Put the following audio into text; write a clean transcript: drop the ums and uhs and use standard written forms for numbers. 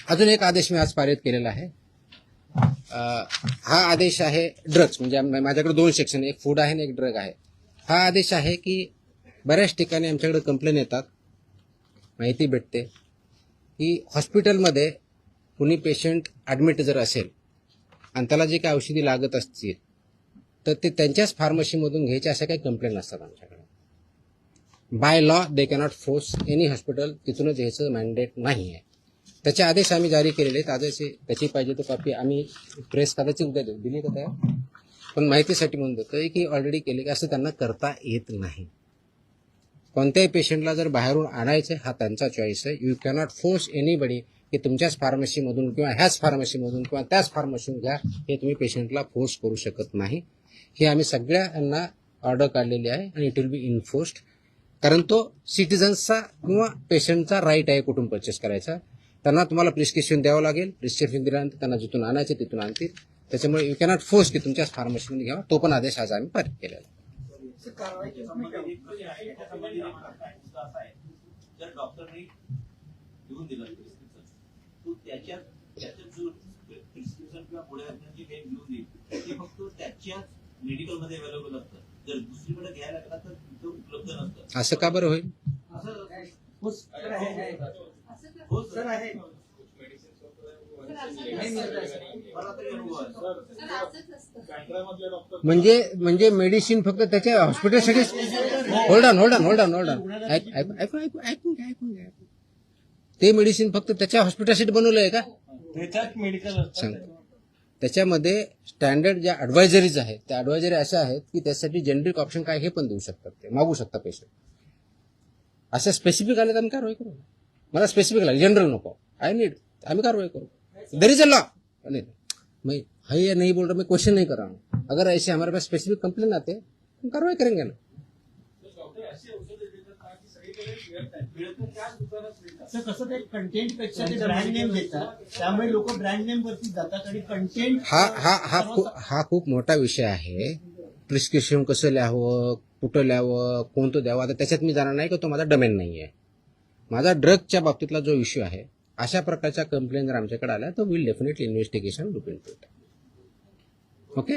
अजून एक आदेश मी आज पारित केलेला आहे. हा आदेश आहे ड्रग्स, म्हणजे माझ्याकडे 2 सेक्शन, एक फूड आहे आणि एक ड्रग आहे. हा आदेश आहे की बऱ्याच ठिकाणी आमच्याकडे कंप्लेन येतात, माहिती भेटते की हॉस्पिटलमध्ये कुणी पेशंट ॲडमिट जर असेल आणि त्याला जे काही औषधी लागत असतील तर ते त्यांच्याच फार्मसीमधून घ्यायचे, अशा काही कंप्लेंट असतात आमच्याकडे. By law they cannot force any hospital तिथूनच घ्यायचं मॅन्डेट नाही आहे. त्याचे आदेश आम्ही जारी केलेले आहेत. आदेश त्याची पाहिजे तो कॉपी आम्ही प्रेस कदाचित उद्या देऊ, दिली का त्या, पण माहितीसाठी म्हणून देतोय की ऑलरेडी केले की असं त्यांना करता येत नाही. कोणत्याही पेशंटला जर बाहेरून आणायचं हा त्यांचा चॉईस आहे. यू कॅनॉट फोर्स एनीबडी की तुमच्याच फार्मसीमधून किंवा ह्याच फार्मसीमधून किंवा त्याच फार्मसीमधून घ्या, हे तुम्ही पेशंटला फोर्स करू शकत नाही. हे आम्ही सगळ्यांना ऑर्डर काढलेली आहे आणि इट विल बी इन्फोर्स्ड, कारण तो सिटिझन्सचा किंवा पेशंटचा राईट आहे कुठून परचेस करायचा. त्यांना तुम्हाला प्रिस्क्रिप्शन द्यावं लागेल. प्रिस्क्रिप्शन दिल्यानंतर त्यांना जिथून आणायचे तिथून आणतील. त्याच्यामुळे यू कॅनॉट फोर्स की तुमच्याच फार्मसीमध्ये घ्यावा. तो पण आदेश आज आम्ही पारित केलेला आहे. जर डॉक्टरने लिहून दिलं तो त्याच्यात जो प्रिस्क्रिप्शन किंवा पुढे जे काही लिहून देईल ते फक्त त्याच्याच मेडिकलमध्ये अवेलेबल असतं. जर दुसरीकडे घ्यायला लागला तर तिथं उपलब्ध नसतं. असं का बरं होईल? म्हणजे मेडिसिन फक्त त्याच्या हॉस्पिटलसाठी. होल्ड ऑन ऐकून घ्या. ते मेडिसिन फक्त त्याच्या हॉस्पिटलसाठी बनवलं आहे का? त्याच्यात मेडिकल सांग. त्याच्यामध्ये स्टँडर्ड ज्या ॲडवायझरीज आहेत त्या ॲडवायझरी अशा आहेत की त्यासाठी जेनरिक ऑप्शन काय हे पण देऊ शकतात, ते मागू शकता पेशंट. अशा स्पेसिफिक आले तर आम्ही कारवाई करू. मला स्पेसिफिक लागेल, जनरल नको, आय नीड, आम्ही कारवाई करो. There is a law. मैं है नहीं बोल रहा, मैं क्वेश्चन नहीं कर रहा हूँ. अगर ऐसे हमारे पास स्पेसिफिक कंप्लेन आते हम कार्रवाई करेंगे ना. कसं ते कंटेंट पेक्षा ते ब्रँड नेम देतात, त्यामुळे लोक ब्रँड नेम वरती जातात आणि कंटेंट. हा खूप मोठा विषय आहे. प्रिस्क्रिप्शन कसं लिहावं, कुठं लिहावं, कोणतं द्यावं, आता त्याच्यात मी जाणार नाही की तो माझा डोमेन नाही आहे. माझा ड्रगच्या बाबतीतला जो इश्यू आहे, अशा प्रकारच्या कंप्लेंट जर आमच्याकडे आल्या तर will definitely investigation look into it.